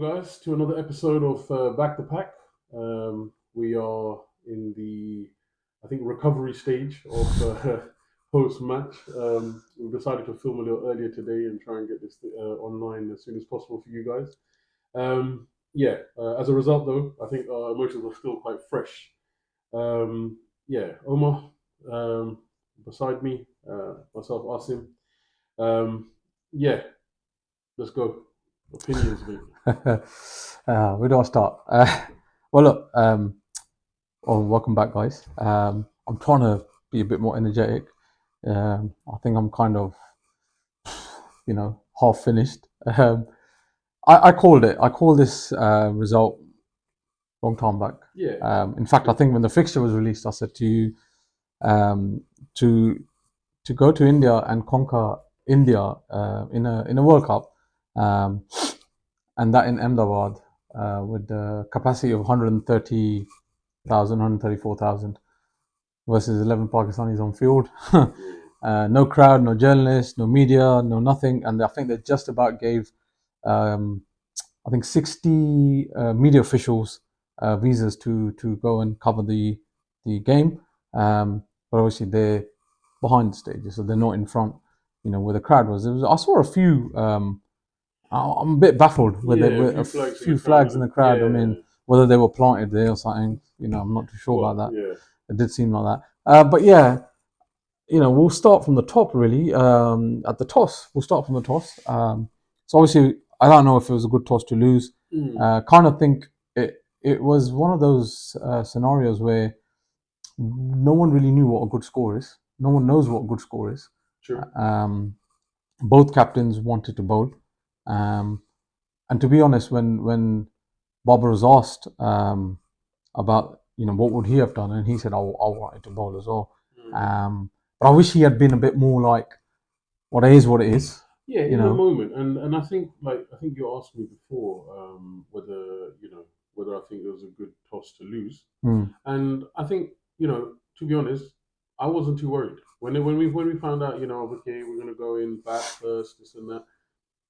guys, to another episode of Back The Pak. We are in the, I think, recovery stage of post match. We've decided to film a little earlier today and try and get this online as soon as possible for you guys. As a result, though, I think our emotions are still quite fresh. Omar, um, beside me, myself, Asim. Um, yeah, let's go. Opinions, mate. Where do I start? Well, look, welcome back, guys. I'm trying to be a bit more energetic. I think I'm kind of, half finished. I called it. I called this result long time back. Yeah. In fact, I think when the fixture was released, I said to you um, to to go to India and conquer India in a World Cup, um, and that in Ahmedabad with the capacity of 130,000, 134,000 versus 11 Pakistanis on field. No crowd, no journalists, no media, no nothing. And I think they just about gave, um, I think, 60 media officials visas to go and cover the game. But obviously they're behind the stages, so they're not in front, where the crowd was. I saw a few. I'm a bit baffled with it, with a few flags in the crowd. I mean, whether they were planted there or something, I'm not too sure about that. Yeah. It did seem like that. But yeah, we'll start from the top really. At the toss, we'll start from the toss. So obviously, I don't know if it was a good toss to lose. Kind of think it was one of those scenarios where no one really knew what a good score is. No one knows what a good score is. True. Both captains wanted to bowl. And to be honest, when Babar was asked about what would he have done, and he said, "I wanted to bowl as well." But I wish he had been a bit more like, "What it is, what it is." Yeah, in the moment, and I think you asked me before whether I think it was a good toss to lose, and I think to be honest, I wasn't too worried when we found out okay, we're gonna go in bat first, this and that.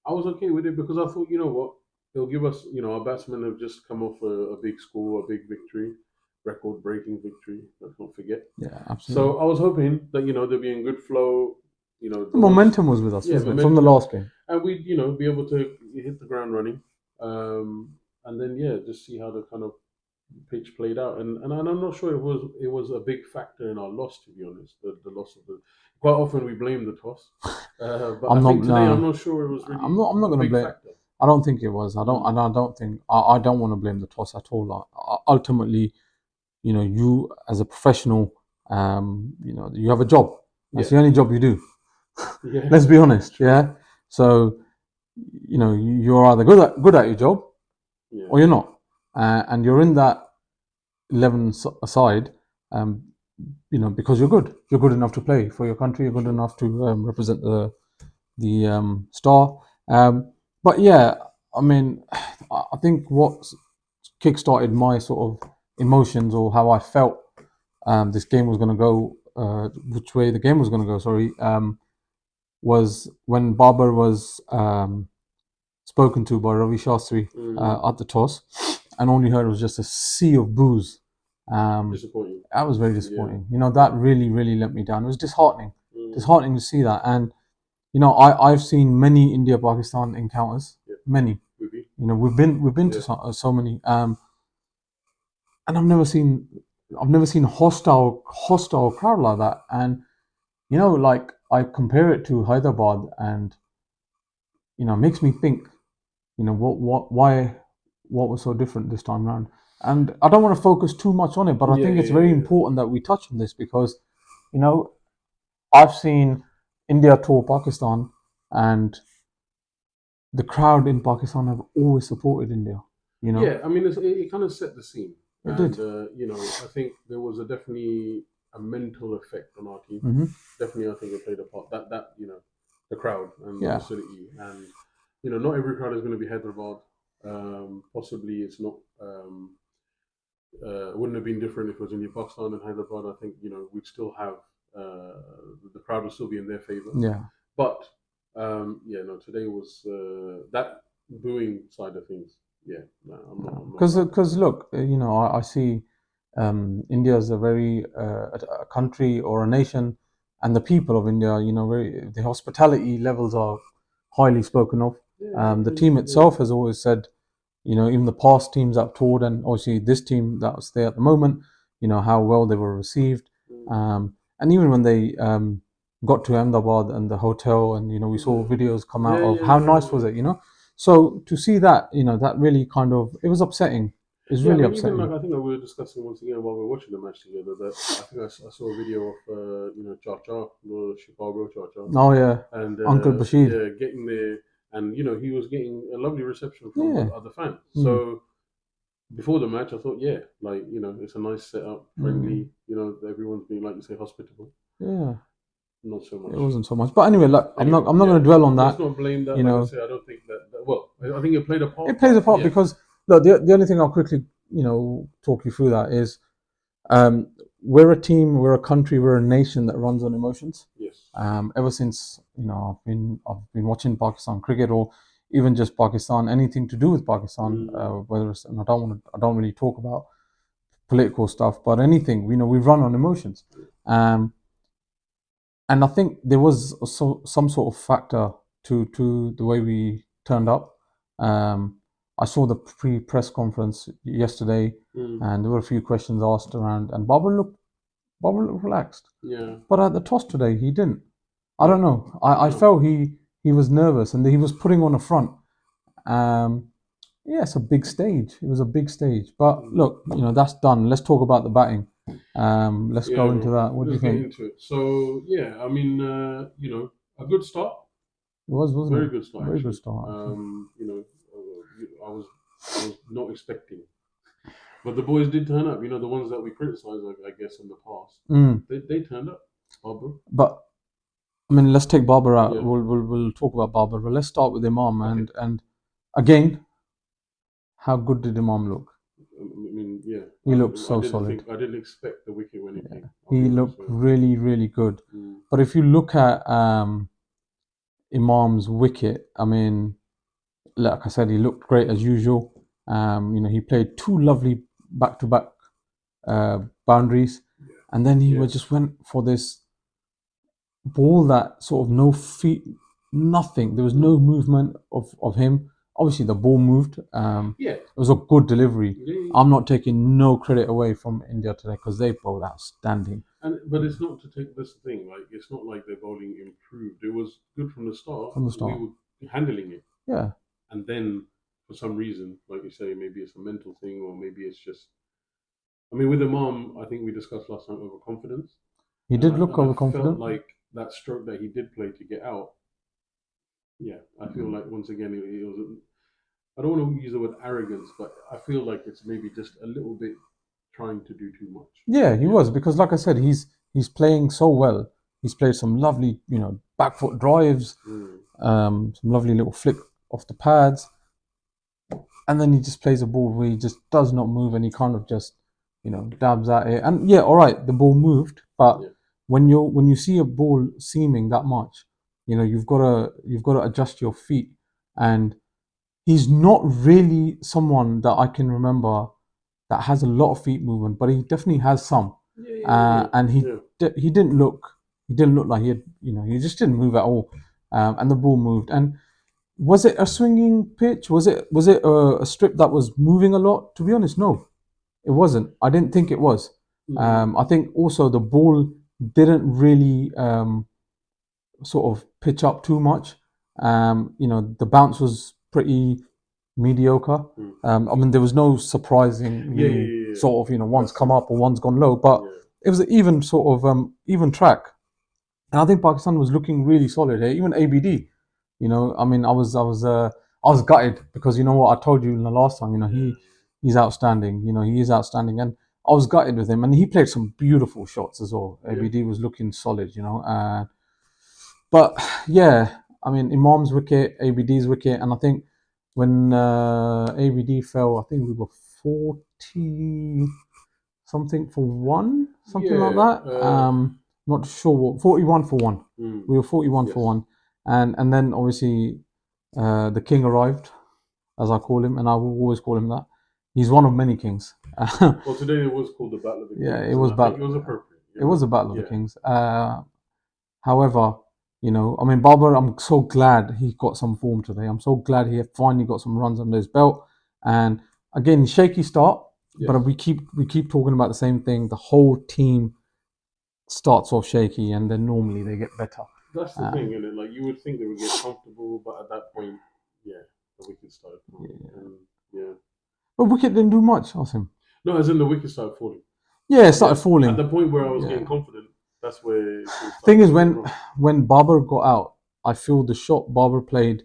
I was okay with it because I thought, what, it'll give us, our batsmen have just come off a big score, a big victory, record-breaking victory. Let's not forget. Yeah, absolutely. So I was hoping that they'll be in good flow. The momentum was with us, wasn't it, from the last game? And we'd be able to hit the ground running, and then just see how the kind of pitch played out. And I'm not sure it was a big factor in our loss, to be honest. The loss of the quite often we blame the toss, but I think today I'm not sure it was really. I'm not going to blame. Factor. I don't think it was. I don't want to blame the toss at all. Ultimately, you as a professional, you have a job. That's the only job you do. Yeah. Let's be honest. Yeah. So, you're either good at your job, or you're not, and you're in that 11 side, because you're good. You're good enough to play for your country. You're good enough to represent the star. But yeah, I mean, I think what kick-started my sort of emotions or how I felt this game was going to go, which way the game was going to go, sorry, was when Babar was spoken to by Ravi Shastri at the toss, and all you heard was just a sea of boos. Disappointing. That was very disappointing. That really, really let me down. It was disheartening. Disheartening to see that. And I've seen many India-Pakistan encounters. Many. We've been to so many. And I've never seen hostile crowd like that. And like I compare it to Hyderabad, and it makes me think, what was so different this time around. And I don't want to focus too much on it, but I think it's very important that we touch on this because, I've seen India tour Pakistan, and the crowd in Pakistan have always supported India. Yeah, I mean, it kind of set the scene. It did. I think there was definitely a mental effect on our team. Definitely, I think it played a part. That the crowd and the facility, and not every crowd is going to be Hyderabad. Possibly, it's not. Wouldn't have been different if it was India, Pakistan, and Hyderabad. I think we'd still have the crowd would still be in their favor. Yeah. But today was that booing side of things Yeah, no, I'm not like that. Because look, I see India is a very a country or a nation, and the people of India, the hospitality levels are highly spoken of. Yeah, The and team itself has always said, even the past teams I've toured, and obviously this team that's there at the moment, how well they were received. mm, And even when they got to Ahmedabad and the hotel, and we saw yeah, videos come out yeah, of yeah, how yeah, nice was it. So to see that, that really kind of, it was upsetting. It's yeah. I really mean, even upsetting. like I think that we were discussing once again while we were watching the match together that I think I saw a video of Cha Cha, Chicago Cha Cha, Oh yeah, and Uncle Bashir. yeah, getting there, and he was getting a lovely reception from Yeah. other fans. Mm, So before the match, I thought, yeah, like it's a nice setup, mm, friendly. Everyone's being like you say, hospitable. yeah. Not so It much. wasn't so much, but anyway, look, I'm not. Anyway, I'm not going yeah, to dwell on let's that. not blame that. You Like I know, say, I don't think well, I think it played a it part, plays a but part yeah, because look, the only thing I'll quickly, talk you through that is, um, we're a team, we're a country, we're a nation that runs on emotions. yes, Ever since I've been watching Pakistan cricket, or even just Pakistan, anything to do with Pakistan, mm, whether it's, and I don't really talk about political stuff, but anything, we run on emotions. Um, and I think there was some sort of factor to the way we turned up. Um, I saw the pre-press conference yesterday, mm, and there were a few questions asked around, and Babar looked relaxed. yeah, But at the toss today, he didn't. I don't no, know. I no, felt he was nervous, and he was putting on a front. Um, yeah, it's a big stage. It was a big stage. But mm, look, that's done. Let's talk about the batting. Let's yeah, go into bro. that. What do you Let's get think? into it. So yeah, I mean, a good start, It was, wasn't very it? good start Very good actually. start, actually. I was not expecting. But the boys did turn up. The ones that we criticized, I guess, in the past, Mm. they turned up. Barbara. But I mean, let's take Barber out. Yeah. We'll talk about Barber, but let's start with Imam. Okay. And again, how good did Imam look? I mean, yeah. He looked so solid. I didn't expect the wicket when it came. I'll He be honest. looked really, really good. Mm, But if you look at Imam's wicket, I mean, like I said, he looked great as usual. He played two lovely back-to-back boundaries, yeah. and then he Yes. just went for this ball that sort of no feet, nothing. There was no Mm, movement of him. Obviously, the ball moved. yeah. It was a good delivery. Yeah. I'm not taking no credit away from India today because they bowled outstanding But it's not to take this thing. Like it's not like their bowling improved. It was good from the start. from the We start. were handling it, Yeah, and then for some reason, like you say, maybe it's a mental thing, or maybe it's just. I mean, with Imam, I think we discussed last time overconfidence, he and did I look and I felt overconfident. like that stroke that he did play to get out. Yeah, I feel like once again it was. I don't want to use the word arrogance, but I feel like it's maybe just a little bit trying to do too much. Yeah, he Yeah. was because, like I said, he's playing so well. He's played some lovely, back foot drives, Mm. some lovely little flick off the pads, and then he just plays a ball where he just does not move, and he kind of just, dabs at it. And yeah, all right, the ball moved, but Yeah. when you see a ball seaming that much, you've got to adjust your feet, and he's not really someone that I can remember that has a lot of feet movement, but he definitely has some. Yeah. Yeah. Yeah. And he Yeah. he didn't look like he had, he just didn't move at all. And the ball moved. And was it a swinging pitch? Was it a strip that was moving a lot? To be honest, no, it wasn't. I didn't think it was. Mm-hmm. I think also the ball didn't really sort of pitch up too much. The bounce was pretty mediocre. Mm. I mean, there was no Yeah. Yeah. surprisingly Yeah. Yeah. sort of, one's That's come it. up or one's gone low, but Yeah. it was an even sort of even track. And I think Pakistan was looking really solid here. Even ABD, I mean, I was gutted because you know what I told you in the last time. Yeah. He's outstanding. He is outstanding, and I was gutted with him. And he played some beautiful shots as well. Yeah. ABD was looking solid. But yeah, I mean, Imam's wicket, ABD's wicket, and I think when ABD fell, I think we were 40 something for one, something like Yeah. that. Not sure what, 41 for one. Mm, We were 41 for yes. one, and then obviously the king arrived. as I call him, and I will always call him that. He's one of many kings. Well, today it was called the Battle of the Kings. Yeah, it and was I think it was appropriate. It was a battle of Yeah. the kings. However, you know, I mean, Babar, I'm so glad he got some form today. I'm so glad he finally got some runs under his belt. And again, shaky start, Yes. but we keep talking about the same thing. The whole team starts off shaky, and then normally they get better. That's the thing, isn't it? Like you would think they would get comfortable, but at that point, yeah, the wickets started falling. And, yeah. But wicket didn't do much, Asim. No, as in the wickets started falling. Yeah, it started falling. At the point where I was getting confident, that's where. Thing is, when Babar got out, I feel the shot Babar played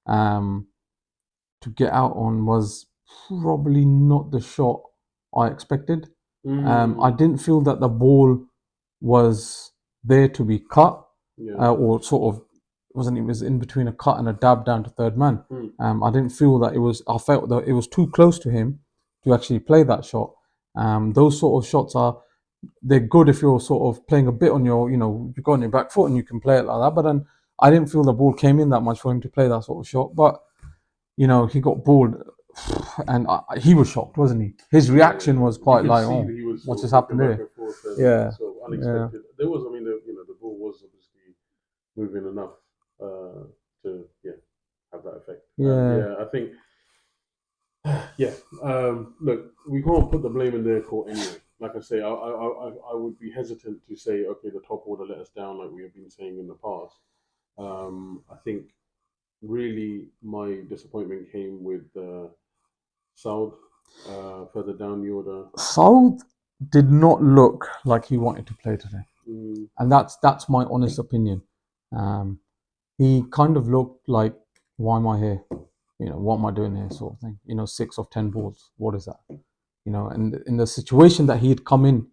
to get out on was probably not the shot I expected. I didn't feel that the ball was there to be cut, or sort of it was in between a cut and a dab down to third man. I didn't feel that it was. I felt that it was too close to him to actually play that shot. Those sort of shots they're good if you're sort of playing a bit on your, you know, you go on your back foot and you can play it like that. But then I didn't feel the ball came in that much for him to play that sort of shot. But you know, he got balled, and he was shocked, wasn't he? His reaction was quite like, "Oh, what's just happened here?" Yeah, so unexpected. There was, I mean, the ball was obviously moving enough to have that effect. I think. Look, we can't put the blame in their court anyway. Like I say, I would be hesitant to say, okay, the top order let us down, like we have been saying in the past. I think really my disappointment came with Saud further down the order. Saud did not look like he wanted to play today, and that's my honest opinion. He kind of looked like, why am I here? You know, what am I doing here, sort of thing. You know, 6 of 10 balls. What is that? You know, and in the situation that he had come in,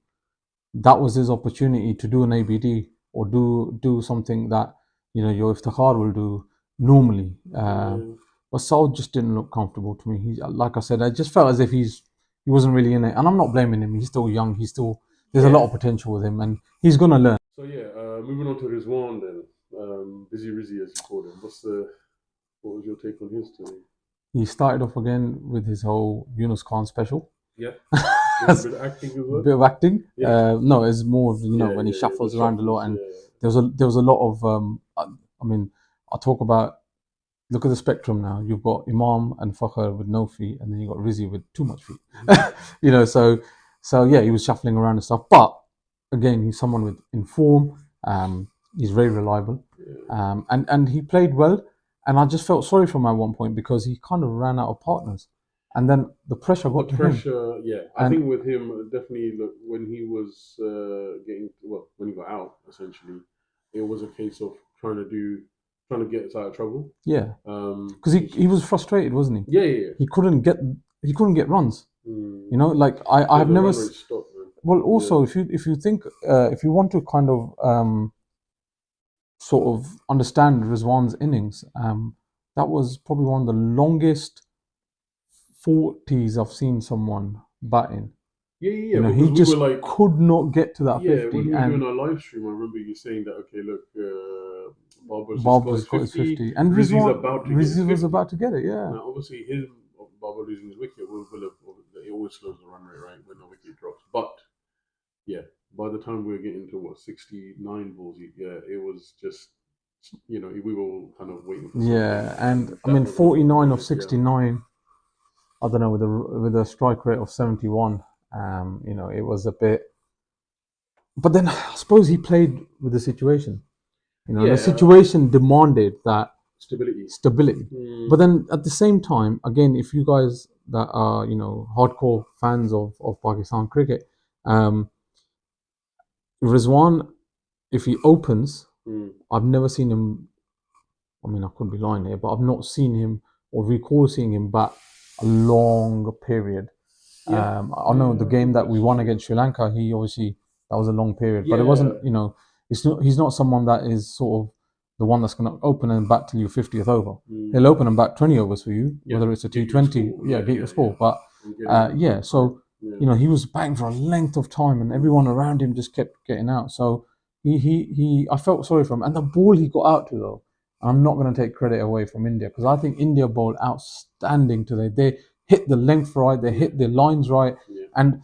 that was his opportunity to do an ABD or do something that, you know, your Iftikhar will do normally. But Saud just didn't look comfortable to me. He, like I said, I just felt as if he wasn't really in it. And I'm not blaming him. He's still young. There's a lot of potential with him, and he's gonna learn. So moving on to Rizwan then, Busy Rizzy as you called him. What was your take on his today? He started off again with his whole Yunus Khan special. Yeah. A bit of acting as well. Bit of acting. No, it's more of, you know, when he shuffles around a lot, and there was a lot of I mean, I talk about, look at the spectrum now. You've got Imam and Fakhr with no feet, and then you got Rizzi with too much feet. You know, so yeah, he was shuffling around and stuff. But again, he's someone with in form. He's very reliable, and he played well. And I just felt sorry for him at one point because he kind of ran out of partners, and then the pressure got to him. Yeah. I think with him, definitely, look, when he was when he got out, essentially, it was a case of trying to get us out of trouble. Yeah. Because he was frustrated, wasn't he? Yeah. He couldn't get runs. You know, like I've never. Well, also, if you think if you want to kind of sort of understand Rizwan's innings, that was probably one of the longest 40s I've seen someone batting. Yeah. You know, he just could not get to that 50. Yeah, when we were doing our live stream, I remember you saying that, okay, look, Babar's got his 50, and Rizzi was about to get it, yeah. Now, obviously, Babar losing his wicket will have, it always slows the run rate, right, when the wicket drops. But, yeah, by the time we were getting to, 69 balls, it was just, you know, we were all kind of waiting for something. Yeah, and I mean, 49 of 69, I don't know, with a strike rate of 71, you know, it was a bit. But then I suppose he played with the situation. You know, the situation demanded that stability. But then at the same time, again, if you guys that are, you know, hardcore fans of Pakistan cricket, Rizwan, if he opens, I've never seen him. I mean, I could be lying here, but I've not seen him or recall seeing him bat a long period. I know the game that we won against Sri Lanka, he obviously, that was a long period, but it wasn't, you know, he's not someone that is sort of the one that's going to open and bat till your 50th over. He'll open and bat 20 overs for you, whether it's a T20, get your score. But so you know, he was batting for a length of time, and everyone around him just kept getting out. So I felt sorry for him, and the ball he got out to though, I'm not going to take credit away from India because I think India bowled outstanding today. They hit the length right, they hit the lines right, and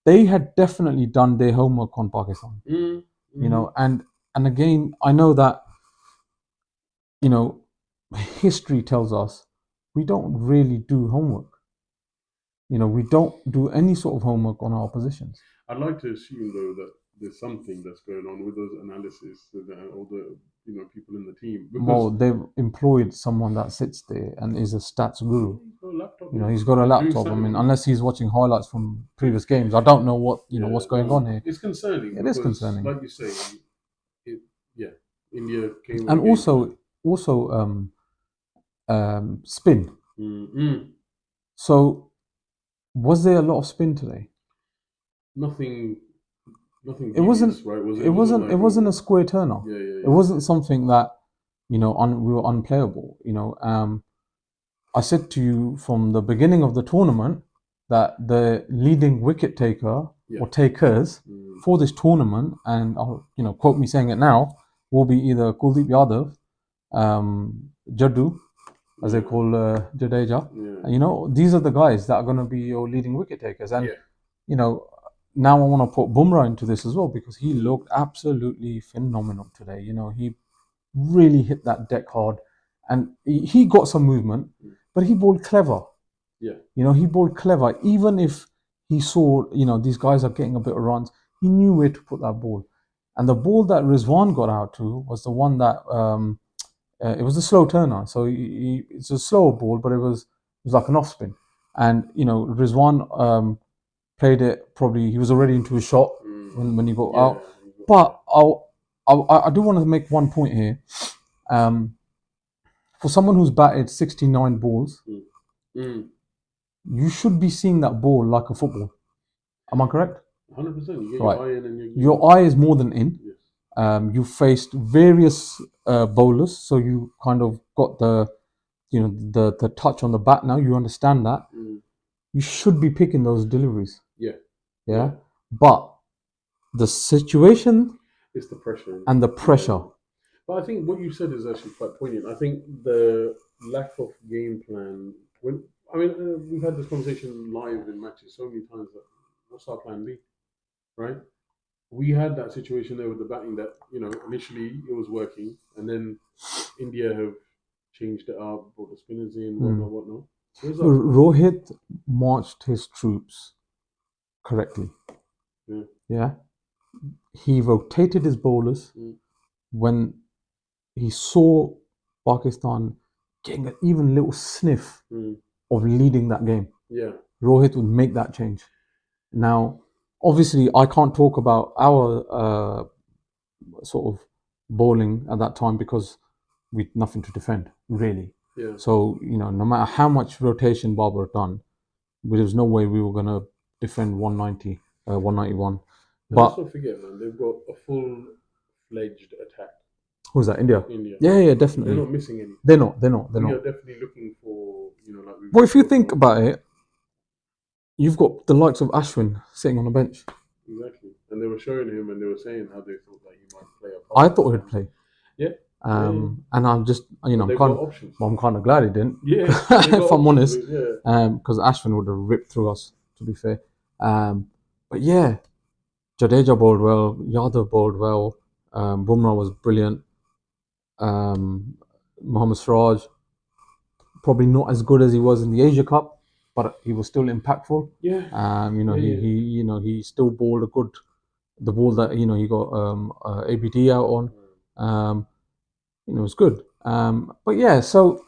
they had definitely done their homework on Pakistan. You know, and again, I know that, you know, history tells us we don't really do homework. You know, we don't do any sort of homework on our oppositions. I'd like to assume though that there's something that's going on with those analysis and all the people in the team Well, because they've employed someone that sits there and is a stats guru. he's got a laptop. You know, he's got a laptop. I mean, unless he's watching highlights from previous games, I don't know what what's going on here. It's concerning. It is concerning, like you say, it, yeah, India came with and a game plan. also spin. So, was there a lot of spin today? Nothing, It wasn't. devious, right? Was it? It wasn't. It wasn't a square turner. It wasn't something that we were unplayable. I said to you from the beginning of the tournament that the leading wicket taker or takers for this tournament, and I'll quote me saying it now, will be either Kuldeep Yadav, Jaddu, as they call Jadeja. These are the guys that are going to be your leading wicket takers, and you know now I want to put Bumrah into this as well because he looked absolutely phenomenal today. He really hit that deck hard, and he got some movement, but he bowled clever. He bowled clever. Even if he saw, these guys are getting a bit of runs, he knew where to put that ball. And the ball that Rizwan got out to was the one that it was a slow turner. So it's a slower ball, but it was like an off spin. And Rizwan played it probably. He was already into his shot when he got out. But I do want to make one point here. For someone who's batted 69 balls, you should be seeing that ball like a football. Am I correct? 100%. You get Right. your eye in, and Your eye is more than in. Yes. You faced various bowlers, so you kind of got the touch on the bat now. You understand that. You should be picking those deliveries. Yeah. But the situation It's the pressure. and the pressure. But I think what you said is actually quite poignant. I think the lack of game plan. We've had this conversation live in matches so many times. That what's our plan B, right? We had that situation there with the batting that initially it was working, and then India have changed it up, brought the spinners in, whatnot. Rohit marched his troops correctly. Yeah. He rotated his bowlers when he saw Pakistan getting an even little sniff of leading that game. Rohit would make that change. Now, obviously, I can't talk about our sort of bowling at that time because we had nothing to defend, really. So, no matter how much rotation Babar had done, there was no way we were going to defend 190, 191. But let's not forget, man, they've got a full-fledged attack. Who's that? India. India. Yeah, definitely. They're not missing any. They're not. We are definitely looking for, like. Well, if you think about it, you've got the likes of Ashwin sitting on the bench. Exactly. And they were showing him and they were saying how they thought that he might play a part. I thought he'd play. Yeah. And I'm just, I'm kind of glad he didn't. Yeah. If I'm honest. Because Ashwin would have ripped through us, to be fair. But yeah, Jadeja bowled well, Yadav bowled well, Bumrah was brilliant. Mohammad Siraj, probably not as good as he was in the Asia Cup, but he was still impactful. He still bowled the ball that he got ABD out on. It was good. But yeah, so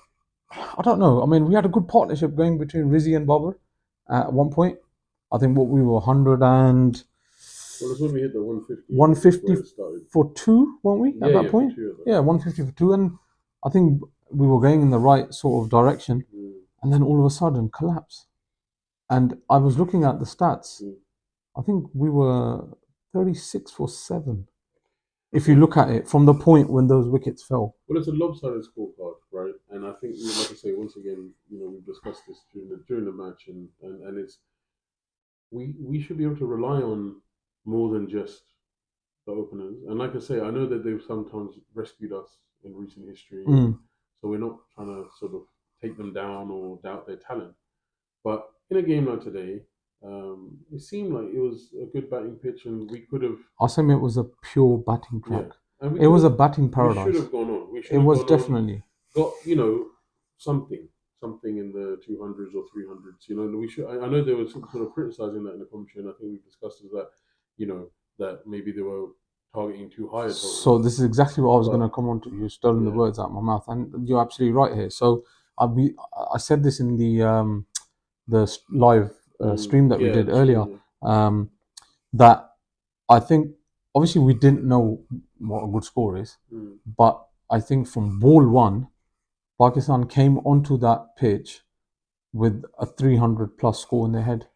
I don't know. I mean, we had a good partnership going between Rizzi and Babar at one point. I think we were 100 and. Well, that's when we hit the 150. 150 for two, weren't we? At that point? Yeah, 150 for two. And I think we were going in the right sort of direction. And then all of a sudden, collapse. And I was looking at the stats. I think we were 36 for 7. If you look at it from the point when those wickets fell. Well, it's a lopsided scorecard, right? And I think, like I say, once again, we've discussed this during the match, and it's we should be able to rely on more than just the openers. And like I say, I know that they've sometimes rescued us in recent history, and Mm. so we're not trying to sort of take them down or doubt their talent. But in a game like today, it seemed like it was a good batting pitch, and we could have, Asim, it was a pure batting yeah, track. and we It could was a have, batting we should paradise. have gone on. We should It have was gone on, definitely. got something, something in the 200s or 300s. And we should. I know they were sort of criticizing that in the commentary, and I think we discussed is that, that maybe they were targeting too high a total. So this is exactly what I was going But to come on to. You've stolen the yeah, words out of my mouth, and you're absolutely right here. So I said this in the live stream that we yeah, did the earlier, stream, um, that I think obviously we didn't know what a good score is, yeah. but I think from ball one, Pakistan came onto that pitch with a 300 plus score in their head.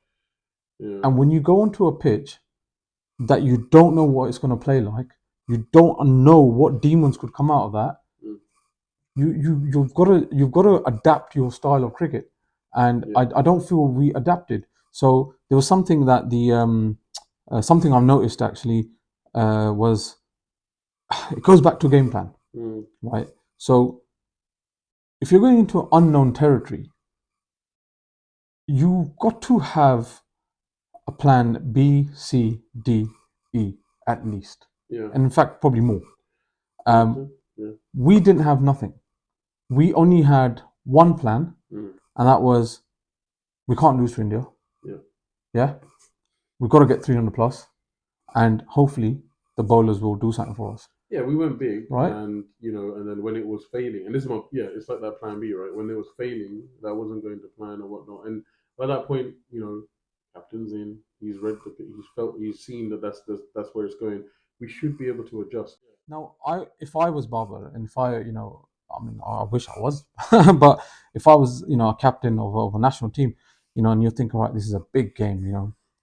Yeah, And when you go onto a pitch that you don't know what it's going to play like, you don't know what demons could come out of that. mm, You've got to adapt your style of cricket, and yeah, I don't feel we adapted. So there was something that the something I've noticed actually was it goes back to game plan, mm, right? So if you're going into unknown territory, you've got to have a plan B, C, D, E at least, yeah. and in fact probably more. You think Um, so? Yeah. we didn't have nothing. We only had one plan, Mm, and that was we can't lose to India. yeah. Yeah, we've got to get 300 plus, and hopefully the bowlers will do something for us, Yeah, we went big, right? and and then when it was failing, and this is it's like that plan B, right? When it was failing, that wasn't going to plan or whatnot, and by that point, captain's in, he's read he's seen that that's where it's going. We should be able to adjust. Now, if I was Babar, and if I mean, I wish I was, but if I was, a captain of a national team, and you think, all right, this is a big game,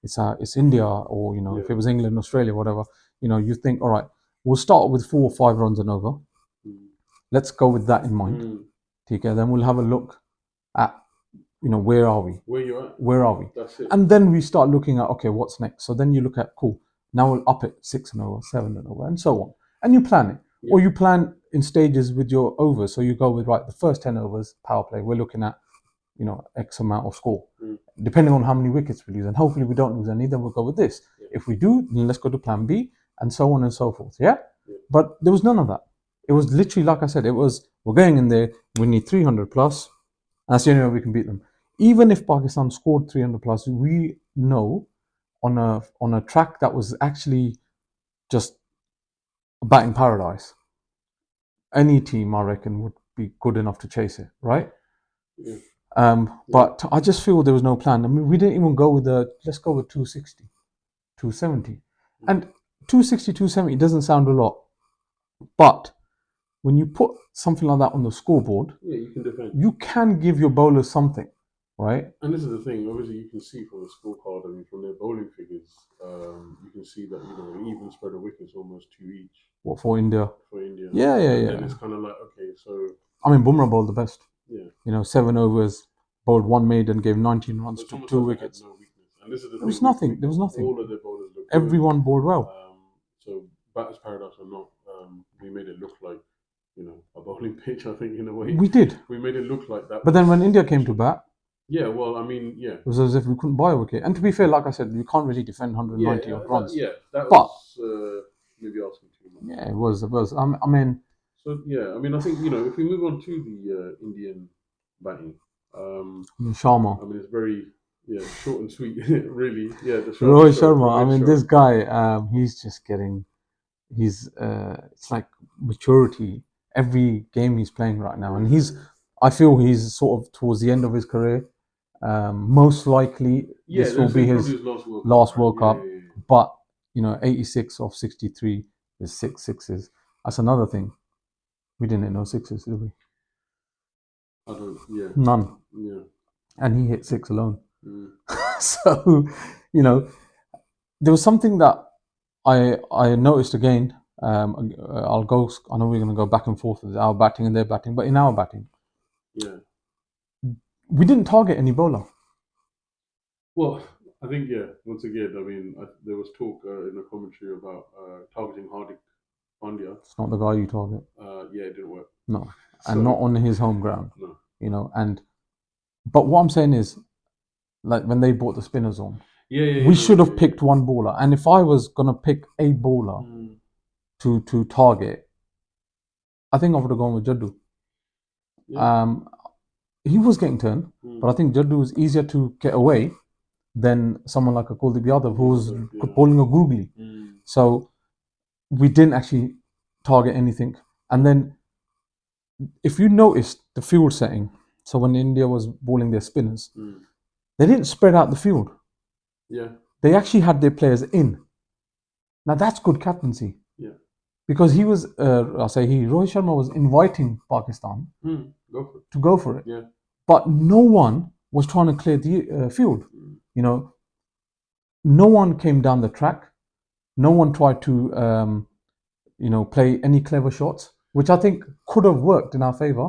it's India, or Yeah. if it was England, Australia, whatever, you think, all right, we'll start with 4 or 5 runs and over. Mm. Let's go with that in mind. Mm. Okay, then we'll have a look at, where are we? Where you at? Where are we? That's it. And then we start looking at, okay, what's next? So then you look at, cool, now we'll up it 6 and over, 7 and over, and so on. And you plan it. Or Yeah. you plan in stages with your overs. So you go with, right, the first 10 overs, power play, we're looking at, X amount of score, Mm. depending on how many wickets we lose. And hopefully we don't lose any, then we'll go with this. Yeah. If we do, then let's go to plan B, and so on and so forth. Yeah? Yeah. But there was none of that. It was literally, like I said, we're going in there, we need 300 plus. That's the only way we can beat them. Even if Pakistan scored 300 plus, we know on a track that was actually just a batting paradise, any team I reckon would be good enough to chase it, right? Yeah. But I just feel there was no plan. I mean, we didn't even go with let's go with 260, 270. And 260, 270 doesn't sound a lot, but when you put something like that on the scoreboard, Yeah, you can defend. you can give your bowlers something, right? And this is the thing. Obviously, you can see from the scorecard. I mean, from their bowling figures, you can see that even spread of wickets almost two each. What for India? For India. Yeah, yeah, and yeah. then it's kind of like, okay, so I mean, Bumrah bowled the best. yeah, 7 overs, bowled one maiden, gave 19 runs, it's took almost two like they had wickets. no weakness. And this is the There was thing. nothing. There was nothing. All of their bowlers look good. Everyone bowled well. So batters paradise or not, we made it look like a bowling pitch. I think in a way We did. we made it look like that. But then when India came to bat, yeah, well, I mean, yeah, it was as if we couldn't buy a wicket. And to be fair, like I said, you can't really defend 190 odd runs. That But was maybe asking too much. yeah, it was. It was. I mean, So yeah, I mean, I think if we move on to the Indian batting, Sharma. I mean, it's very short and sweet, really. Yeah, the Rohit Sharma. I mean, Sharma. this guy, he's just getting. It's like maturity every game he's playing right now, and I feel he's sort of towards the end of his career. Most likely, this will be his last World Cup. Yeah. But 86 of 63 is 6 sixes. That's another thing. We didn't hit no sixes, did we? I don't. Yeah. None. Yeah. And he hit 6 alone. Mm. So, there was something that I noticed again. I'll go. I know we're going to go back and forth with our batting and their batting, but in our batting, yeah, we didn't target any bowler. Well, I think once again, I mean, there was talk in the commentary about targeting Hardik. India. It's not the guy you target. Yeah, it didn't work. No, and not on his home ground. No. You know, but what I'm saying is, like when they bought the spinners on, we should have picked one bowler. And if I was gonna pick a bowler to target, I think I would have gone with Jaddu. Yeah. He was getting turned, but I think Jaddu was easier to get away than someone like a Kuldeep Yadav who was bowling a googly. So we didn't actually target anything. And then if you noticed the field setting, so when India was bowling their spinners, they didn't spread out the field. Yeah. They actually had their players in. Now that's good captaincy. Yeah. Because he was, Rohit Sharma was inviting Pakistan to go for it. Yeah. But no one was trying to clear the field. You know, no one came down the track. No one tried to, play any clever shots, which I think could have worked in our favour.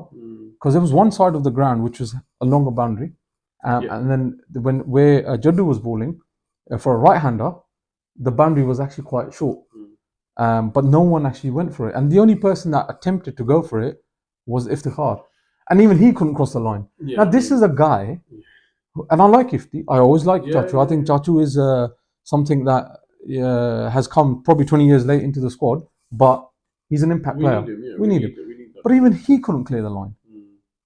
Because there was one side of the ground which was a longer boundary, and then where Jaddu was bowling for a right-hander, the boundary was actually quite short. But no one actually went for it, and the only person that attempted to go for it was Iftikhar, and even he couldn't cross the line. Now this is a guy, and I like Ifti. I always like Chachu. I think Chachu is something that has come probably 20 years late into the squad, but he's an impact player. We need him. But even he couldn't clear the line.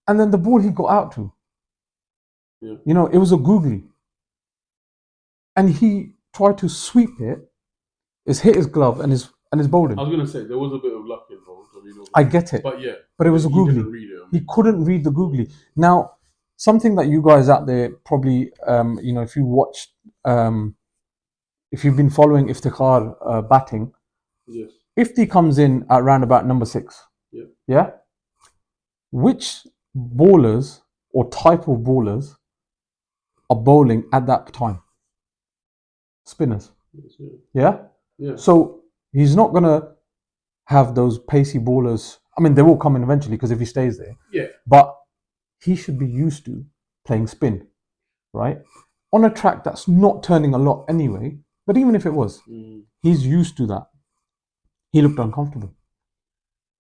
And then the ball he got out to, it was a googly. And he tried to sweep it. It's hit his glove and his bowling. I was going to say, there was a bit of luck involved. I get it. But it was a googly. He couldn't read the googly. Now, something that you guys out there probably, if you watched, if you've been following Iftikhar batting, Ifti comes in at round about number 6. Yeah? Which bowlers or type of bowlers are bowling at that time? Spinners. Yeah? So he's not going to have those pacey bowlers. I mean, they will come in eventually because if he stays there. Yeah. But he should be used to playing spin, right? On a track that's not turning a lot anyway, but even if it was, he's used to that. He looked uncomfortable.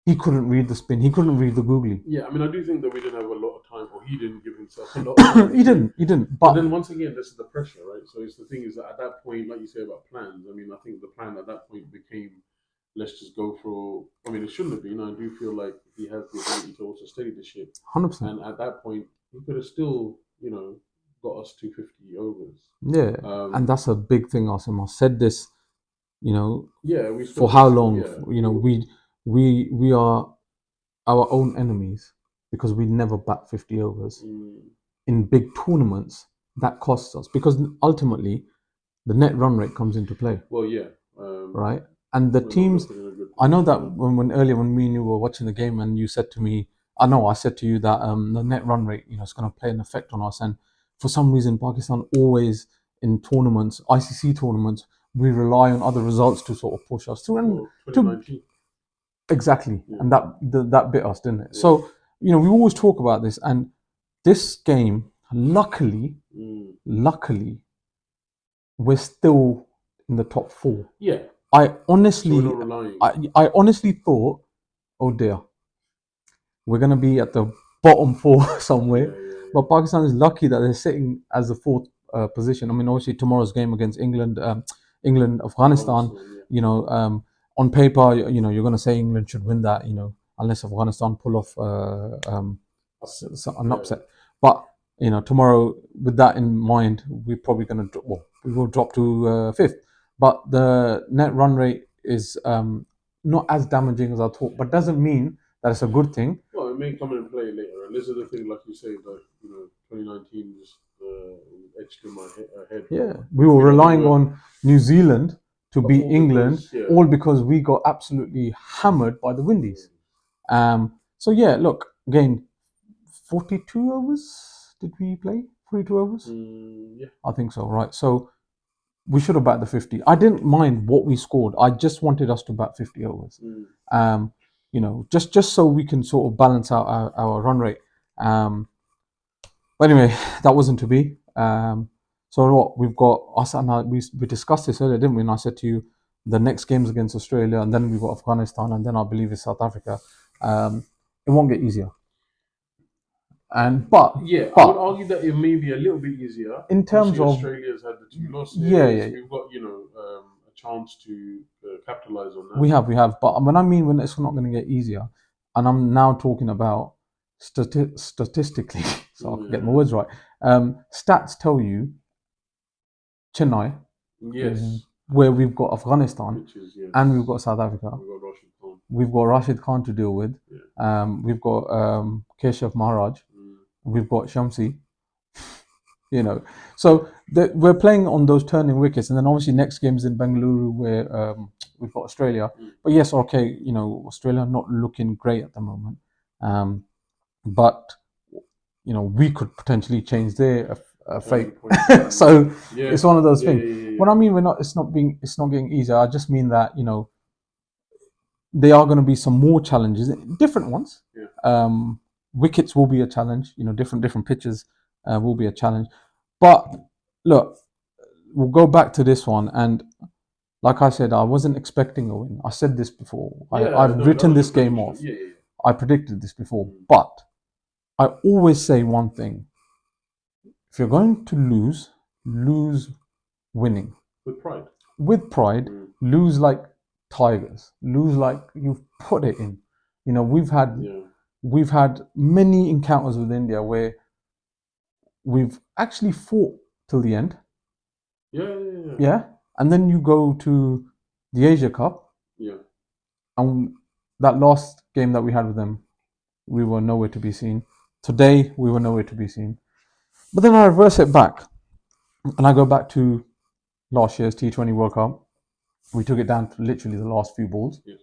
He couldn't read the spin. He couldn't read the googly. Yeah, I mean, I do think that we didn't have a lot of time, or he didn't give himself a lot of time. He didn't. But then once again, this is the pressure, right? So it's the thing is that at that point, like you say about plans, I mean, I think the plan at that point became, let's just go for, I mean, it shouldn't have been. I do feel like he has the ability to also steady the ship. 100%. And at that point, he could have still, got us 250 overs. Yeah, and that's a big thing, Asim. I said this, for how long? We are our own enemies because we never bat 50 overs. In big tournaments, that costs us because ultimately the net run rate comes into play. Well, yeah. Right? And the teams, I know that when earlier when me and you were watching the game and you said to me, I said to you that the net run rate, is going to play an effect on us. And for some reason, Pakistan always in tournaments, ICC tournaments, we rely on other results to sort of push us through. And 2019. Exactly. Yeah. And that bit us, didn't it? Yeah. So, we always talk about this. And this game, luckily, we're still in the top 4. Yeah. I honestly thought, oh dear, we're going to be at the bottom 4 somewhere. Yeah. But Pakistan is lucky that they're sitting as the 4th position. I mean, obviously tomorrow's game against England, Afghanistan, on paper, you're going to say England should win that, unless Afghanistan pull off an upset. But, tomorrow, with that in mind, we're probably going to, we will drop to 5th. But the net run rate is not as damaging as I thought, but doesn't mean that it's a good thing. Well, it may come into play later, and this is the thing, like you say, that 2019 just etched in my head. Yeah, we were relying on New Zealand to beat England, all because we got absolutely hammered by the Windies. So yeah, look, again, 42 overs did we play? 42 overs? Yeah, I think so. Right, so we should have batted the 50. I didn't mind what we scored. I just wanted us to bat 50 overs. Just so we can sort of balance out our run rate. But anyway, that wasn't to be. So what we've got us, and we discussed this earlier, didn't we? And I said to you, The next game's against Australia, and then we've got Afghanistan, and then I believe it's South Africa. It won't get easier. And but Yeah, I would but argue that it may be a little bit easier. in terms of Australia's had the 2 losses. yeah, We've got a chance to capitalize on that. we have. But when I mean when it's not going to get easier, and I'm now talking about statistically, so I can get my words right. Stats tell you Chennai, Yes, where we've got Afghanistan which is yes. and we've got South Africa. We've got Rashid Khan. We've got Rashid Khan to deal with. Yeah. We've got Keshav Maharaj. We've got Shamsi. You know, so we're playing on those turning wickets, and then obviously next game is in Bengaluru where we've got Australia. But yes, okay, you know, Australia not looking great at the moment, but you know we could potentially change their fate. So Yeah. it's one of those Yeah, things. yeah, yeah. What I mean, it's not getting easier. I just mean that, you know, there are going to be some more challenges, different ones. Yeah. Wickets will be a challenge. You know, different pitches will be a challenge. But look, we'll go back to this one, and like I said, I wasn't expecting a win. I said this before. I've written this game off. Yeah, yeah. I predicted this before, but I always say one thing: if you're going to lose winning with pride. With pride, lose like tigers. Lose like you've put it in. You know, we've had many encounters with India where we've actually fought till the end. Yeah. And then you go to the Asia Cup. Yeah. And that last game that we had with them, we were nowhere to be seen. Today, we were nowhere to be seen. But then I reverse it back. And I go back to last year's T20 World Cup. We took it down to literally the last few balls. Yes.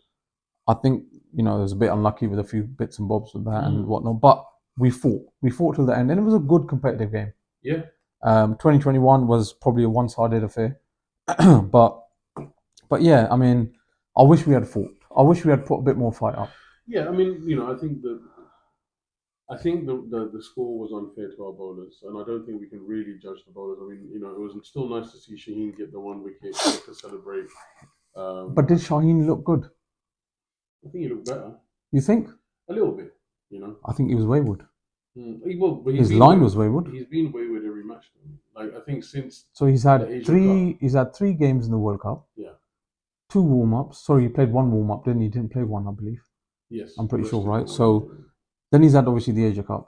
I think, you know, it was a bit unlucky with a few bits and bobs with that and whatnot. But we fought. We fought till the end. And it was a good competitive game. Yeah. 2021 was probably a one-sided affair. but yeah, I mean, I wish we had fought. I wish we had put a bit more fight up. Yeah, I mean, you know, I think the score was unfair to our bowlers, and I don't think we can really judge the bowlers. I mean, you know, it was still nice to see Shaheen get the 1 wicket to celebrate. But did Shaheen look good? I think he looked better. You think? A little bit, you know. I think he was wayward. His line was wayward. He's been wayward every match. Like I think since. So he's had three games in the World Cup. Yeah. 2 warm-ups. Sorry, he played 1 warm-up, didn't he? He didn't play 1, I believe. Yes. I'm pretty sure, right? So then he's had obviously the Asia Cup.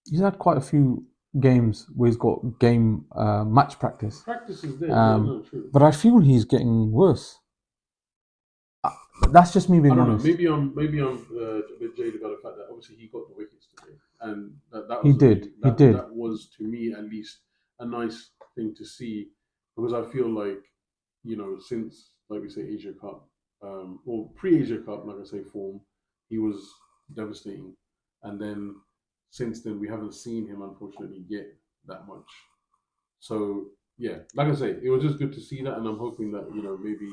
He's had quite a few games where he's got game match practice. Practice is there. True. But I feel he's getting worse. That's just me being honest. Maybe I'm a bit jaded about the fact that obviously he got the wickets today, and that was he did. That was, to me at least, a nice thing to see, because I feel like, you know, since, like we say, Asia Cup, or pre-Asia Cup, like I say, form, he was devastating, and then since then we haven't seen him unfortunately get that much. So yeah, like I say, it was just good to see that, and I'm hoping that, you know, maybe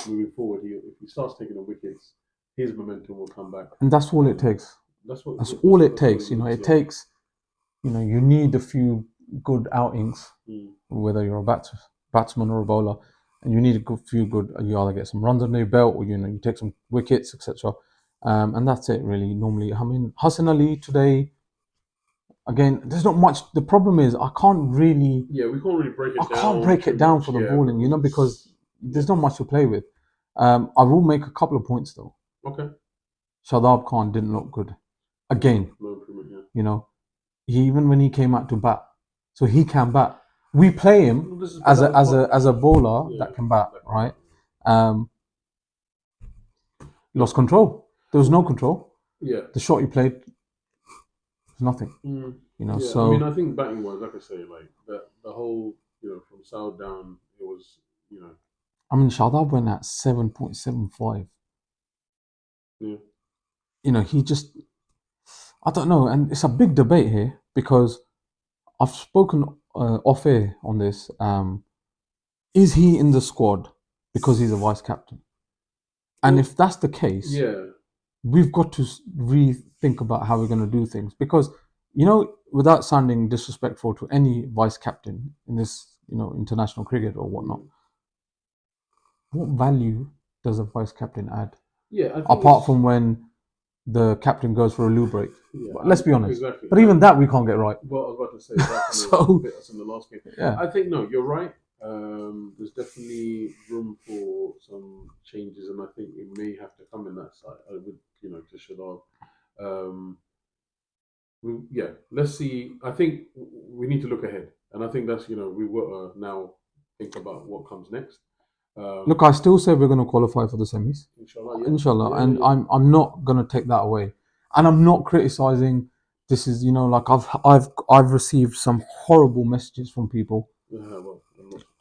moving forward, if he starts taking the wickets, his momentum will come back. And that's all it takes. That's all it takes. You know, it takes. You know, you need a few good outings, whether you're a batsman or a bowler, and you need a few good. You either get some runs under your belt, or you take some wickets, etc. And that's it, really. Normally, I mean, Hassan Ali today. Again, there's not much. The problem is, I can't really. Yeah, we can't really break it down. I can't break it down for the bowling, you know, because there's not much to play with. I will make a couple of points though. Okay. Shadab Khan didn't look good. Again, you know, even when he came out to bat, so he can bat. We play him as a bowler that can bat, right? Lost control. There was no control. Yeah. The shot he played was nothing. You know, so I mean, I think batting wise, like I say, like the whole, you know, from Saud down, it was, you know. I mean, Shadab went at 7.75. Yeah. You know, he just, I don't know, and it's a big debate here because I've spoken off air on this. Is he in the squad because he's a vice captain? And if that's the case, we've got to rethink about how we're going to do things, because, you know, without sounding disrespectful to any vice captain in this, you know, international cricket or whatnot, what value does a vice captain add? Yeah, I think Apart from when the captain goes for a loo break. yeah, But let's be honest. exactly. But even that we can't get right. Well, I was about to say that kind So of bit us in the last game. yeah, I think no, you're right. There's definitely room for some changes, and I think it may have to come in that side. I would, to Shadab. Um, yeah, let's see. I think we need to look ahead, and I think that's we will now think about what comes next. look, I still say we're going to qualify for the semis, Inshallah, yeah, inshallah, yeah, and yeah, I'm not going to take that away, and I'm not criticizing. This is like I've received some horrible messages from people. yeah. Well,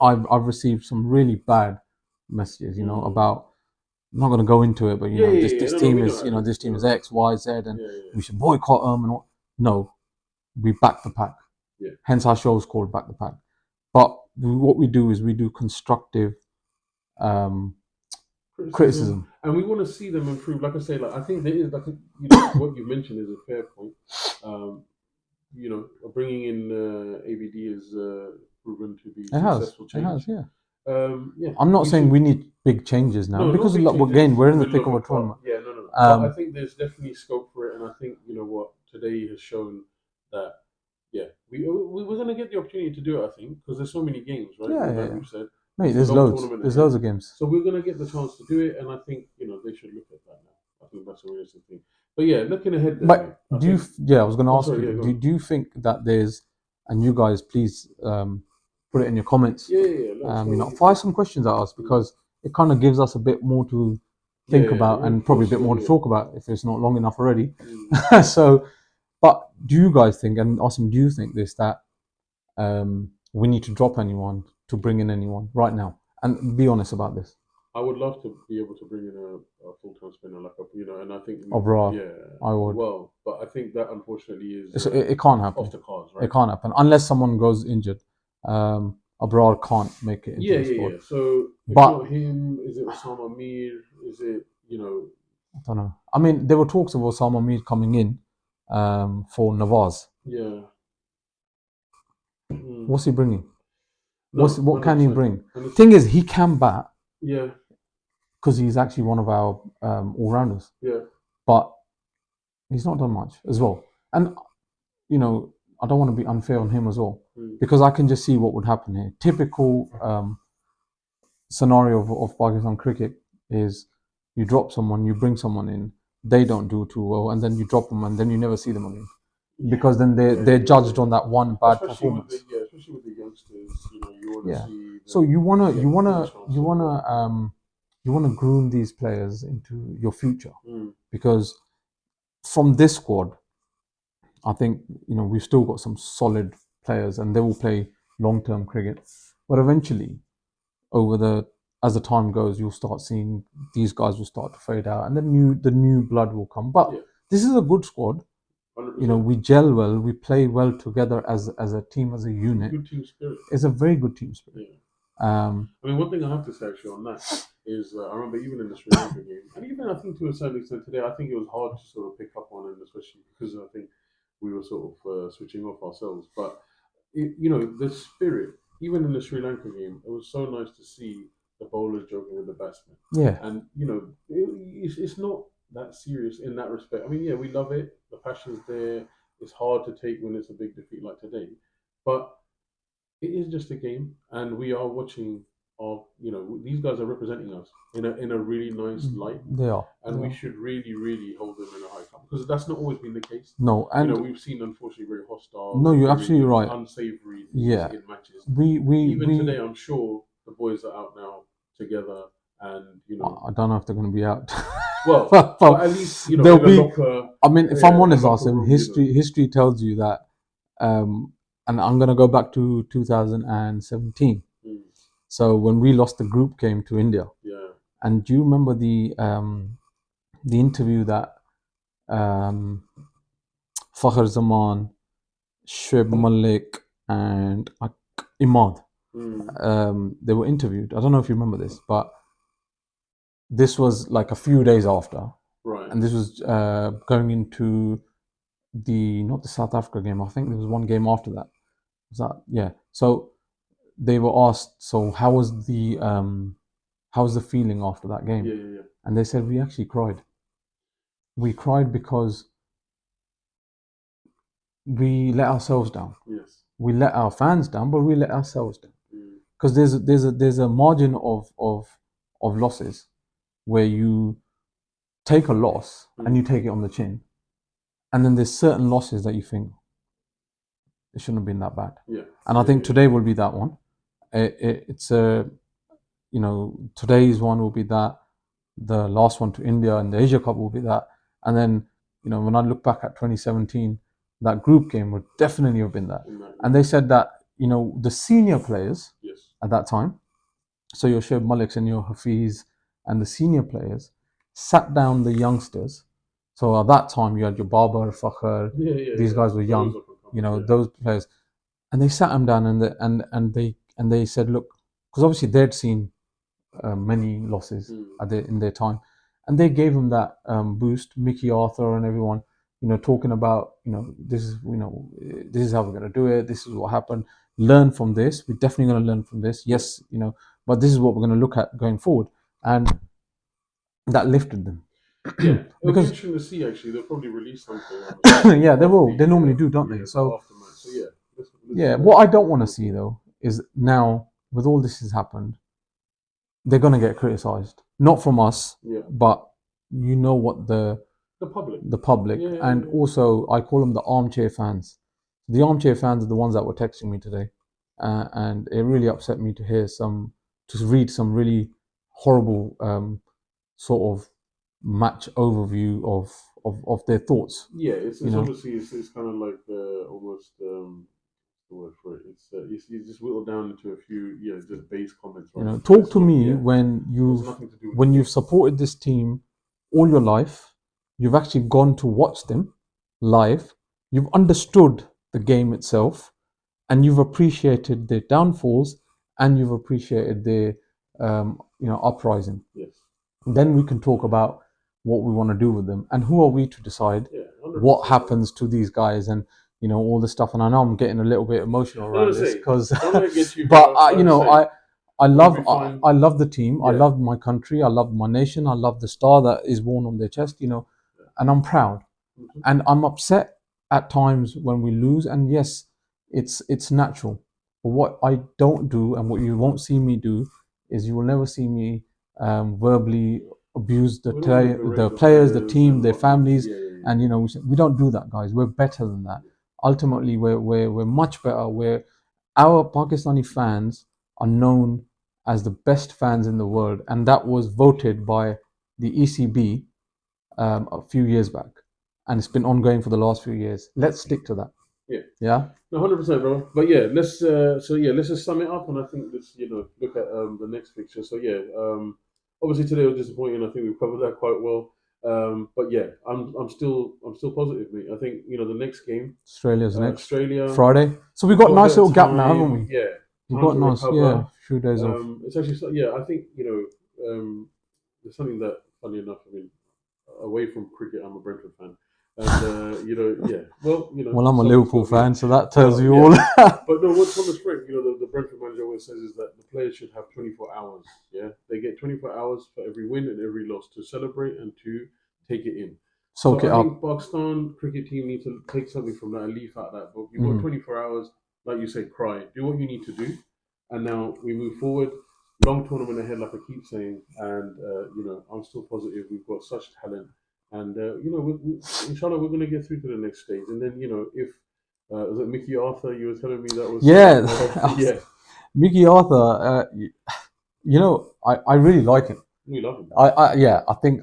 I'm not I've received some really bad messages, about. I'm not going to go into it, but yeah, yeah, yeah. this No, no, team we know is that. this We team know is that. X, Y, Z, and Yeah, yeah, we should boycott them and all. No, we back the pack. yeah. Hence, our show is called Back the Pack. But what we do is we do constructive um, criticism. And we want to see them improve. Like I say, like I think there is what you mentioned is a fair point. Um, bringing in ABD is proven to be It has, successful it change. has, yeah. Yeah, I'm not we saying should. we need big changes now No, not because big changes. again we're in the Middle thick of of a a part. tournament. Yeah, no, no, no. But I Um, think there's definitely scope for it, and I think what today has shown that. Yeah, we're gonna get the opportunity to do it. I think because there's so many games, right? yeah, yeah, Like yeah. we've said, Mate, it's a there's long loads. tournament There's ahead, loads of games. so we're gonna get the chance to do it, and I think they should look at that now. I think that's a realistic thing. But yeah, looking ahead, then, mate, But I do you? think. Yeah, I was going to Oh, ask sorry. you. Yeah, go on. Do you think that there's, and you guys please put it in your comments. Yeah, yeah, yeah. Let us know what you Fire think. some questions at us because it kind of gives us a bit more to Yeah, think yeah, about yeah. and Of probably a course, bit yeah, more to yeah. talk about if it's not long enough already. Mm. So, but do you guys think, and Asim, do you think this that we need to drop anyone to bring in anyone right now? And be honest about this. I would love to be able to bring in a full-time spinner, like and I think Overall, yeah, I would. well, but I think that unfortunately is It can't happen. off the cards, It right? can't happen unless someone goes injured. Abrar can't make it into Yeah, the yeah, squad. yeah. So if But not him, is it Osama Mir? Is it I don't know. I mean, there were talks of Osama Mir coming in for Nawaz. Yeah. Mm. What's he bringing? No, What hundred can he percent. bring? And it's Thing is, he can bat yeah, because he's actually one of our all rounders, yeah, but he's not done much as well. And I don't want to be unfair on him as well mm. because I can just see what would happen here. Typical scenario of Pakistan cricket is you drop someone, you bring someone in, they don't do too well, and then you drop them, and then you never see them again Yeah, because then yeah, they're yeah, judged yeah. on that one bad Especially with performance. especially with the youngsters, you want to Yeah. see So them get a chance you wanna groom these players into your future Mm. because from this squad, I think we've still got some solid players and they will play long term cricket. But eventually, over the as the time goes, you'll start seeing these guys will start to fade out, and the new blood will come. But Yeah, this is a good squad. 100%. We gel well, we play well together as a team, as a unit. Good team spirit. It's a very good team spirit. Yeah. Um, I mean, one thing I have to say actually on that is I remember even in the Sri Lanka game, and even I think to a certain extent today, I think it was hard to sort of pick up on it, especially because I think we were sort of switching off ourselves. But the spirit, even in the Sri Lanka game, it was so nice to see the bowlers joking with the batsmen, yeah, and it's not that serious in that respect. I mean, yeah, we love it. The passion's there. It's hard to take when it's a big defeat like today, but it is just a game, and we are watching. These guys are representing us in a really nice light, they are. and we should really, really hold them in a high count because that's not always been the case. No, and We've seen unfortunately very hostile, no, and you're very absolutely right. unsavory things Yeah, in matches. we Even today, I'm sure the boys are out now together, and I don't know if they're going to be out. well, but but at least they'll in a be. locker. I mean, if Yeah, I'm in a honest, locker Asim, room, history tells you that, and I'm going to go back to 2017. Mm, So when we lost the group game to India, yeah, and do you remember the interview that Fakhr Zaman, Shoaib Malik, and Imad mm, they were interviewed. I don't know if you remember this, but this was like a few days after, right, and this was going into the not the South Africa game. I think there was one game after that. Was that yeah? So they were asked, so how's the feeling after that game? Yeah. And they said, we actually cried. We cried because we let ourselves down. Yes. We let our fans down, but we let ourselves down. Mm. Because there's a margin of losses where you take a loss and you take it on the chin, and then there's certain losses that you think it shouldn't have been that bad. Yeah. And I think today will be that one. It's a today's one will be that. The last one to India and the Asia Cup will be that. And then when I look back at 2017, that group game would definitely have been that. And they said that the senior players at that time, so your Shoaib Maliks and your Hafiz and the senior players sat down the youngsters. So at that time you had your Babar, Fakhr, these guys were young, those players, and they sat them down and they said, look, because obviously they'd seen many losses in their time, and they gave them that boost. Mickey Arthur and everyone, talking about this is how we're going to do it. This is what happened. Learn from this. We're definitely going to learn from this. Yes, but this is what we're going to look at going forward, and that lifted them. Yeah, it'll be interesting to see. Actually, they'll probably release something. Yeah, they will. They normally do, don't they? So yeah. What I don't want to see though is now with all this has happened, they're going to get criticized, not from us, but what the public, also I call them the armchair fans. The armchair fans are the ones that were texting me today, and it really upset me to read some really horrible sort of match overview of their thoughts. Yeah, it's obviously it's kind of like almost the word for it. It's just whittled down into a few just base comments. Right? Talk to me when you've supported this team all your life, you've actually gone to watch them live, you've understood the game itself, and you've appreciated their downfalls and you've appreciated their uprising. Yes. Then we can talk about what we want to do with them, and who are we to decide what happens to these guys and all this stuff. And I know I'm getting a little bit emotional around this because but I love the team. I love my country. I love my nation. I love the star that is worn on their chest, and I'm proud. And I'm upset at times when we lose, and yes, it's natural. But what I don't do and what you won't see me do is you will never see me verbally abuse the players, the team, their families, and we don't do that, guys. We're better than that. Ultimately, we're much better. Our Pakistani fans are known as the best fans in the world, and that was voted by the ECB a few years back, and it's been ongoing for the last few years. Let's stick to that. Yeah. 100%, bro. But yeah, let's let's just sum it up, and I think let's look at the next fixture. So obviously today was disappointing. I think we've covered that quite well. But yeah, I'm still positive, mate. I think the next game, Australia's next Friday. So we've got a nice little gap now, haven't we? Yeah, we've got nice, few days off. It's actually I think there's something that, funny enough, I mean, away from cricket, I'm a Brentford fan. And Well, I'm a Liverpool fan, so that tells you all. But no, what Thomas Frank, the Brentford manager always says is that the players should have 24 hours. Yeah, they get 24 hours for every win and every loss to celebrate and to take it in. Soak it I up. think Pakistan cricket team need to take something from that, a leaf out of that book. You've got 24 hours, like you say, cry, do what you need to do, and now we move forward. Long tournament ahead, like I keep saying, and I'm still positive. We've got such talent. And inshallah, we're going to get through to the next stage. And then if was it Mickey Arthur? You were telling me that was Mickey Arthur. I really like him. We love him. I think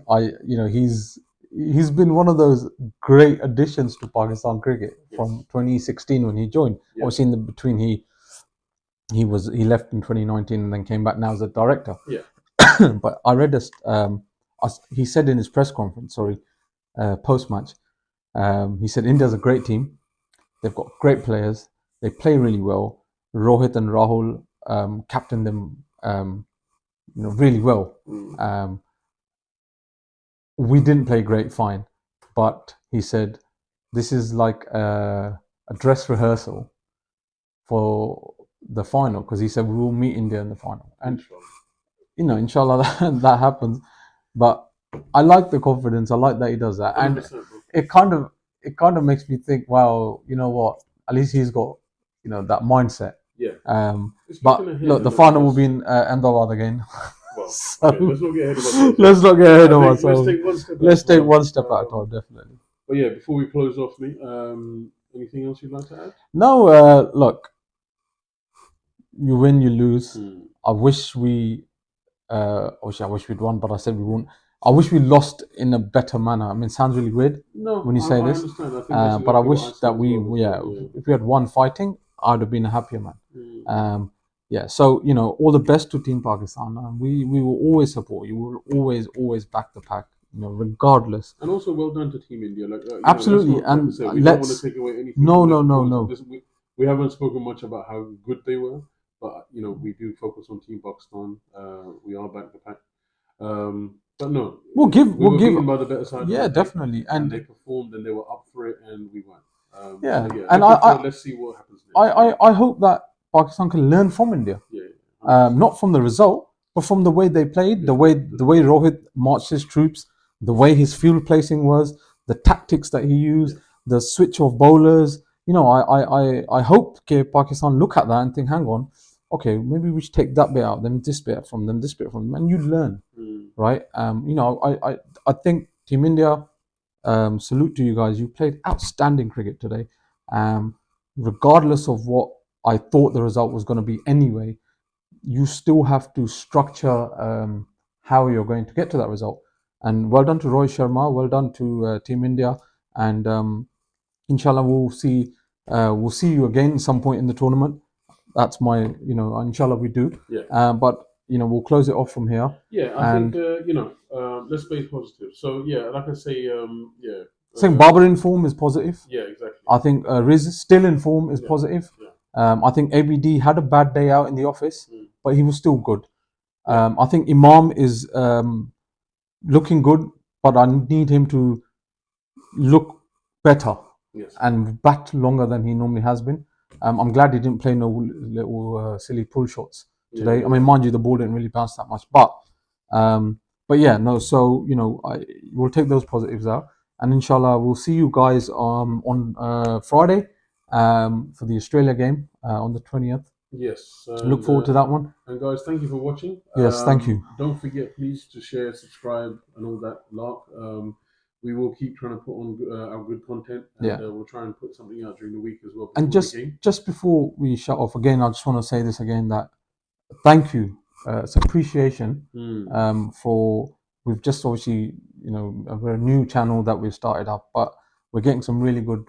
he's been one of those great additions to Pakistan cricket from 2016 when he joined. Obviously, in the between he left in 2019 and then came back now as a director. Yeah. But I read this. He said in his press conference, post-match, he said India's a great team. They've got great players. They play really well. Rohit and Rahul captained them, really well. We didn't play great, fine, but he said this is like a dress rehearsal for the final, because he said we will meet India in the final. And inshallah that happens. But I like the confidence. I like that he does that, and 100%, bro. it kind of makes me think, wow, you know what? At least he's got that mindset. Yeah. It's But looking ahead, look, the and I think final will that's be in Ahmedabad again. well. So Okay, let's not get ahead of ourselves. let's not get ahead I of think ourselves. let's take one step. Let's at a take time. one step at a time, definitely. But yeah, before we close off, me, anything else you'd like to add? No, look, you win, you lose. I wish we, obviously, I wish we'd won, but I said we won't. I wish we lost in a better manner. I mean, it sounds really weird No, when you say I this, understand. I think that's but I exactly what I wish said that as we, well. yeah, Yeah. if we had won fighting, I'd have been a happier man. Mm. Yeah, so all the best to Team Pakistan. We will always support you. We will always back the pack. Regardless. And also, well done to Team India. Like Absolutely, let's not, like I and said, we don't want to let's take away anything no from no them no because no. we haven't spoken much about how good they were, but we do focus on Team Pakistan. We are back the pack. But no, we were beaten by the better side. Yeah, on the day, definitely, and they and performed and they were up for it, and we won. yeah, So yeah, and let's see what happens next. I hope that Pakistan can learn from India. Yeah, Not from the result, but from the way they played, the way Rohit marched his troops, the way his field placing was, the tactics that he used, the switch of bowlers. I hope Pakistan look at that and think, hang on, okay, maybe we should take that bit out, then this bit from them, this bit from them, and you learn, right? I think Team India, salute to you guys. You played outstanding cricket today. Regardless of what I thought the result was going to be anyway, you still have to structure how you're going to get to that result. And well done to Rohit Sharma, well done to Team India, and inshallah we'll see you again at some point in the tournament. That's my inshallah we do. Yeah. But we'll close it off from here. Yeah, I think let's stay positive. So yeah, like I say, yeah. I think Babar in form is positive. Yeah, exactly. I think Riz still in form is positive. Yeah. I think ABD had a bad day out in the office, but he was still good. I think Imam is looking good, but I need him to look better and bat longer than he normally has been. I'm glad he didn't play no little silly pull shots today. Yeah. I mean, mind you, the ball didn't really bounce that much, but yeah, no. So we'll take those positives out, and inshallah, we'll see you guys on Friday for the Australia game on the 20th. Yes. Look forward to that one. And guys, thank you for watching. Yes, thank you. Don't forget, please, to share, subscribe, and all that lark. We will keep trying to put on our good content, and we'll try and put something out during the week as well. And just before we shut off again, I just want to say this again, that thank you. It's appreciation for, we've just obviously, we're a new channel that we've started up, but we're getting some really good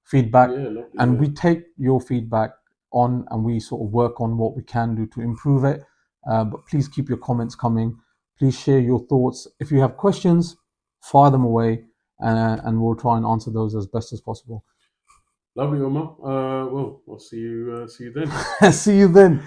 feedback, and we take your feedback on and we sort of work on what we can do to improve it. But please keep your comments coming. Please share your thoughts. If you have questions, fire them away, and we'll try and answer those as best as possible. Lovely, Omar. Well, I'll see you then. See you then.